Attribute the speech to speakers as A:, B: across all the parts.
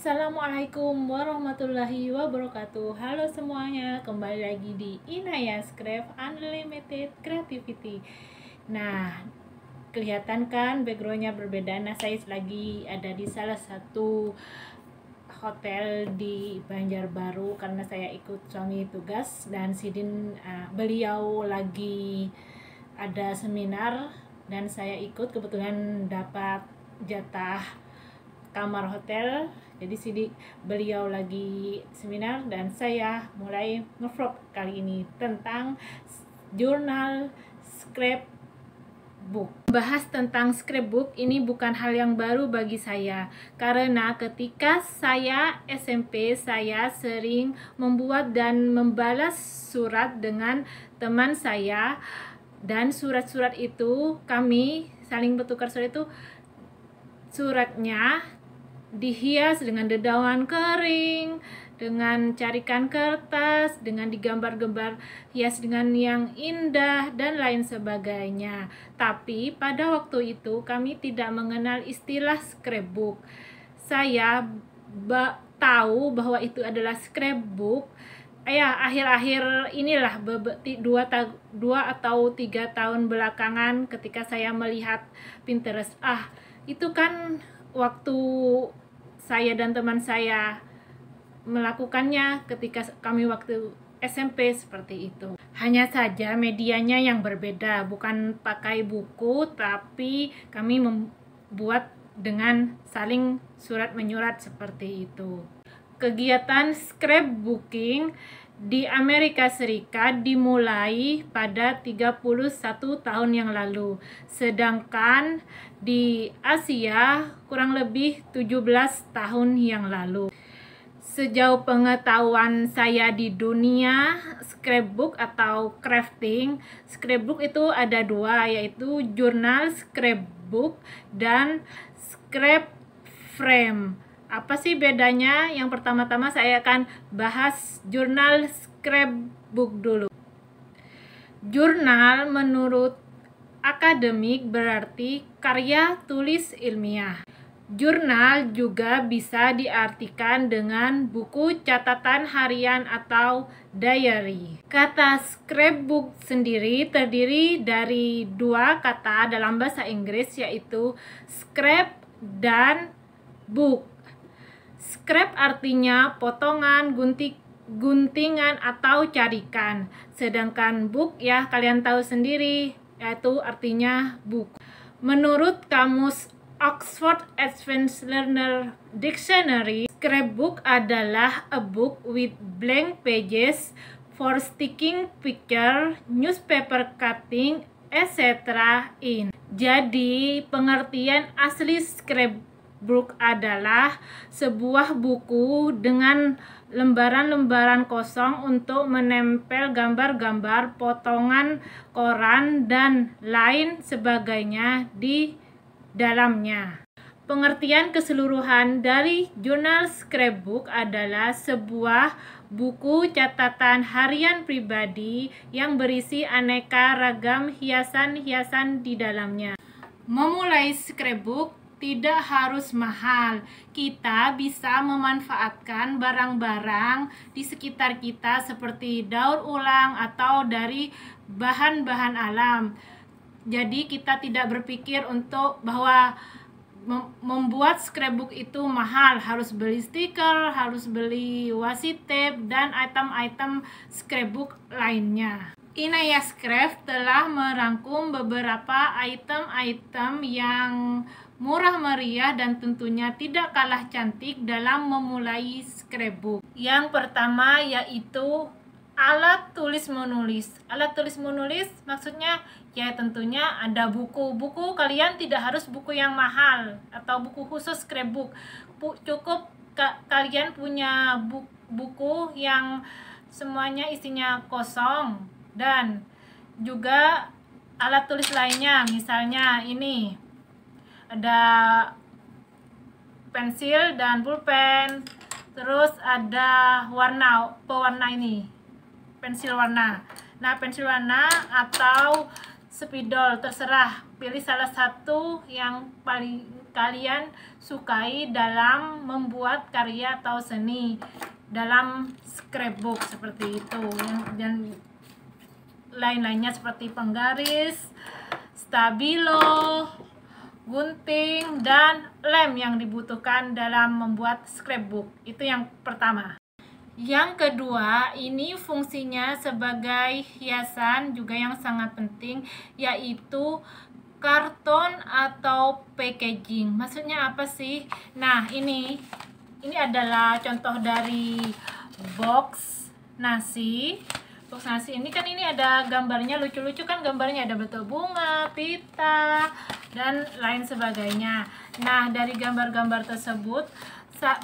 A: Assalamualaikum warahmatullahi wabarakatuh. Halo semuanya, kembali lagi di Inayas Craft Unlimited Creativity. Nah, kelihatan kan backgroundnya berbeda. Nah, saya lagi ada di salah satu hotel di Banjarbaru karena saya ikut suami tugas, dan beliau lagi ada seminar dan saya ikut, kebetulan dapat jatah kamar hotel. Jadi beliau lagi seminar dan saya mulai ngevlog kali ini tentang jurnal scrapbook. Bahas tentang scrapbook ini bukan hal yang baru bagi saya, karena ketika saya SMP saya sering membuat dan membalas surat dengan teman saya, dan surat-surat itu kami saling bertukar surat itu. Suratnya dihias dengan dedaun kering, dengan carikan kertas, dengan digambar-gambar hias dengan yang indah dan lain sebagainya. Tapi pada waktu itu kami tidak mengenal istilah scrapbook. Saya tahu bahwa itu adalah scrapbook akhir-akhir inilah, 2 atau 3 tahun belakangan, ketika saya melihat Pinterest. Itu kan waktu saya dan teman saya melakukannya ketika kami waktu SMP seperti itu. Hanya saja medianya yang berbeda, bukan pakai buku, tapi kami membuat dengan saling surat menyurat seperti itu. Kegiatan scrapbooking di Amerika Serikat dimulai pada 31 tahun yang lalu, sedangkan di Asia kurang lebih 17 tahun yang lalu. Sejauh pengetahuan saya di dunia scrapbook atau crafting, scrapbook itu ada 2, yaitu jurnal scrapbook dan scrap frame. Apa sih bedanya? Yang pertama-tama saya akan bahas jurnal scrapbook dulu. Jurnal menurut akademik berarti karya tulis ilmiah. Jurnal juga bisa diartikan dengan buku catatan harian atau diary. Kata scrapbook sendiri terdiri dari 2 kata dalam bahasa Inggris, yaitu scrap dan book. Scrap artinya potongan, guntingan atau carikan. Sedangkan book ya kalian tahu sendiri, yaitu artinya buku. Menurut kamus Oxford Advanced Learner Dictionary, scrapbook adalah a book with blank pages for sticking picture, newspaper cutting, etc. in. Jadi pengertian asli scrapbook adalah sebuah buku dengan lembaran-lembaran kosong untuk menempel gambar-gambar, potongan koran, dan lain sebagainya di dalamnya. Pengertian keseluruhan dari jurnal scrapbook adalah sebuah buku catatan harian pribadi yang berisi aneka ragam hiasan-hiasan di dalamnya. Memulai scrapbook tidak harus mahal. Kita bisa memanfaatkan barang-barang di sekitar kita seperti daur ulang atau dari bahan-bahan alam. Jadi kita tidak berpikir untuk bahwa membuat scrapbook itu mahal, harus beli stiker, harus beli washi tape, dan item-item scrapbook lainnya. Inayas Craft telah merangkum beberapa item-item yang murah meriah dan tentunya tidak kalah cantik dalam memulai scrapbook. Yang pertama yaitu alat tulis menulis. Alat tulis menulis maksudnya ya tentunya ada buku. Buku kalian tidak harus buku yang mahal atau buku khusus scrapbook. Cukup kalian punya buku yang semuanya isinya kosong, dan juga alat tulis lainnya. Misalnya ini ada pensil dan pulpen, terus ada pewarna ini, pensil warna. Nah, pensil warna atau spidol terserah, pilih salah satu yang paling kalian sukai dalam membuat karya atau seni dalam scrapbook seperti itu, dan lain-lainnya seperti penggaris, stabilo, gunting, dan lem yang dibutuhkan dalam membuat scrapbook. Itu yang pertama. Yang kedua, ini fungsinya sebagai hiasan juga yang sangat penting, yaitu karton atau packaging. Maksudnya apa sih? Nah, ini adalah contoh dari box nasi. Box nasi ini kan ini ada gambarnya, lucu-lucu kan gambarnya, ada bentuk bunga, pita, dan lain sebagainya. Nah, dari gambar-gambar tersebut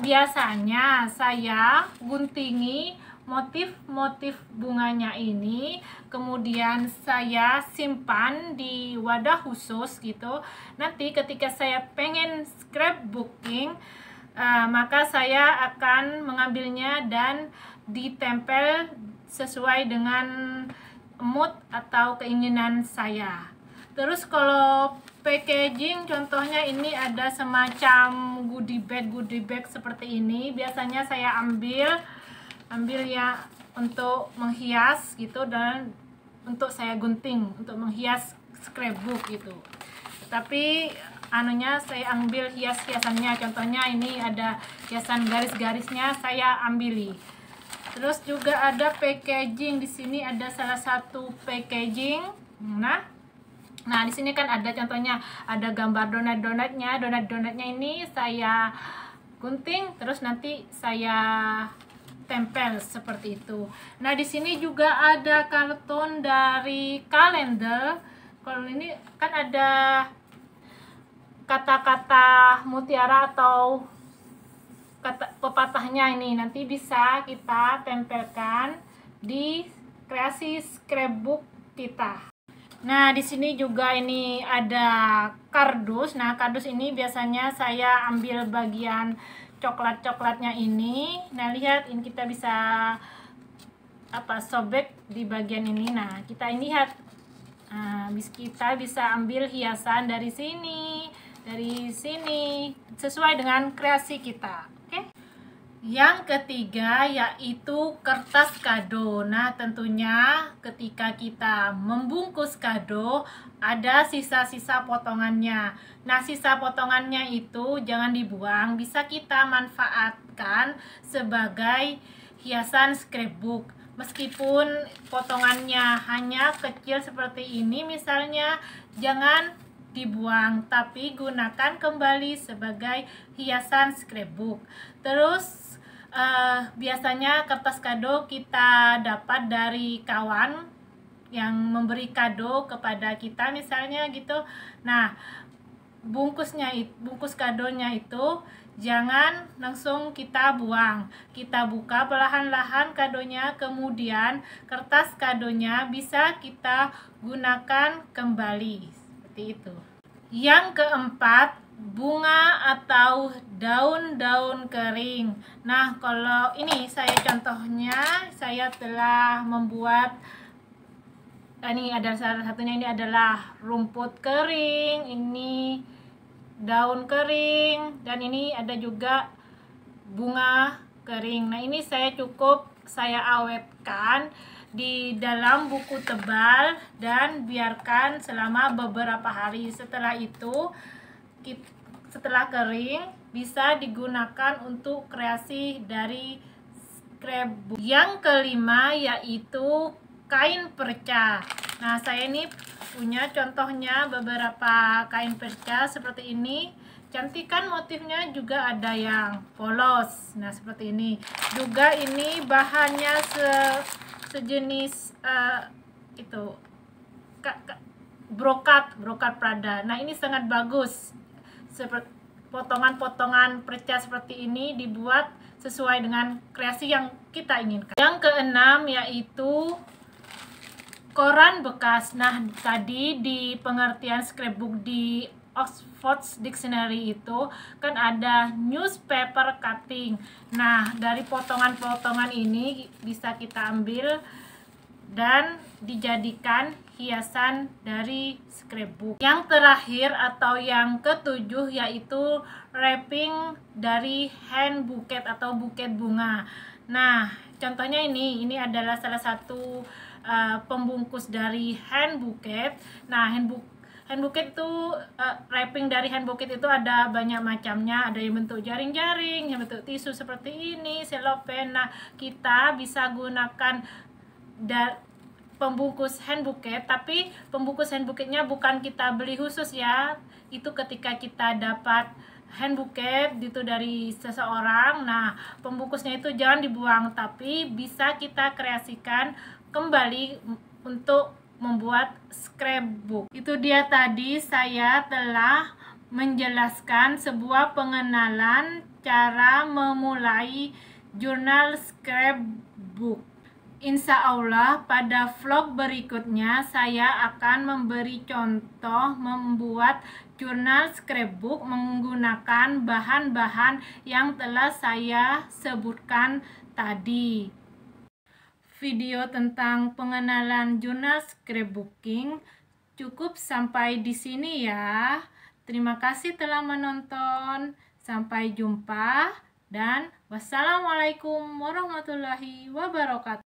A: biasanya saya guntingi motif-motif bunganya ini, kemudian saya simpan di wadah khusus gitu. Nanti ketika saya pengen scrapbooking, maka saya akan mengambilnya dan ditempel sesuai dengan mood atau keinginan saya. Terus kalau packaging, contohnya ini ada semacam goodie bag seperti ini. Biasanya saya ambil ya untuk menghias gitu, dan untuk saya gunting untuk menghias scrapbook gitu. Tapi anunya saya ambil hiasannya, contohnya ini ada hiasan garis-garisnya, saya ambili. Terus juga ada packaging, di sini ada salah satu packaging. Nah, di sini kan ada contohnya, ada gambar donat-donatnya. Donat-donatnya ini saya gunting, terus nanti saya tempel seperti itu. Nah, di sini juga ada karton dari kalender. Kalau ini kan ada kata-kata mutiara atau kata pepatahnya, ini nanti bisa kita tempelkan di kreasi scrapbook kita. Nah, di sini juga ini ada kardus. Nah, kardus ini biasanya saya ambil bagian coklat-coklatnya ini. Nah, lihat ini kita bisa sobek di bagian ini. Nah, kita ini lihat. Nah, kita bisa ambil hiasan dari sini sesuai dengan kreasi kita. Oke? Yang ketiga yaitu kertas kado. Nah, tentunya ketika kita membungkus kado ada sisa-sisa potongannya. Nah, sisa potongannya itu jangan dibuang, bisa kita manfaatkan sebagai hiasan scrapbook. Meskipun potongannya hanya kecil seperti ini misalnya, jangan dibuang, tapi gunakan kembali sebagai hiasan scrapbook. Terus biasanya kertas kado kita dapat dari kawan yang memberi kado kepada kita misalnya gitu. Nah, bungkus kadonya itu jangan langsung kita buang, kita buka perlahan-lahan kadonya, kemudian kertas kadonya bisa kita gunakan kembali seperti itu. Yang keempat, bunga atau daun-daun kering. Nah, kalau ini contohnya saya telah membuat, ini ada salah satunya, ini adalah rumput kering, ini daun kering, dan ini ada juga bunga kering. Nah, ini saya awetkan di dalam buku tebal dan biarkan selama beberapa hari. Setelah itu, setelah kering, bisa digunakan untuk kreasi dari scrapbook. Yang kelima yaitu kain perca. Nah, saya ini punya contohnya beberapa kain perca seperti ini. Cantik kan motifnya, juga ada yang polos. Nah, seperti ini. Juga ini bahannya sejenis brokat Prada. Nah, ini sangat bagus. Seperti potongan-potongan perca seperti ini dibuat sesuai dengan kreasi yang kita inginkan. Yang keenam yaitu koran bekas. Nah, tadi di pengertian scrapbook di Oxford Dictionary itu kan ada newspaper cutting. Nah, dari potongan-potongan ini bisa kita ambil dan dijadikan hiasan dari scrapbook. Yang terakhir atau yang ketujuh yaitu wrapping dari hand bouquet atau buket bunga. Nah, contohnya ini adalah salah satu pembungkus dari hand bouquet. Nah, hand bouquet itu wrapping dari hand bouquet itu ada banyak macamnya, ada yang bentuk jaring-jaring, yang bentuk tisu seperti ini, cellophane. Nah, kita bisa gunakan pembungkus hand bouquet, tapi pembungkus hand bouquetnya bukan kita beli khusus ya. Itu ketika kita dapat hand bouquet itu dari seseorang, nah pembungkusnya itu jangan dibuang, tapi bisa kita kreasikan kembali untuk membuat scrapbook. Itu dia tadi saya telah menjelaskan sebuah pengenalan cara memulai jurnal scrapbook. Insya Allah pada vlog berikutnya saya akan memberi contoh membuat jurnal scrapbook menggunakan bahan-bahan yang telah saya sebutkan tadi. Video tentang pengenalan jurnal scrapbooking cukup sampai di sini ya. Terima kasih telah menonton. Sampai jumpa dan wassalamualaikum warahmatullahi wabarakatuh.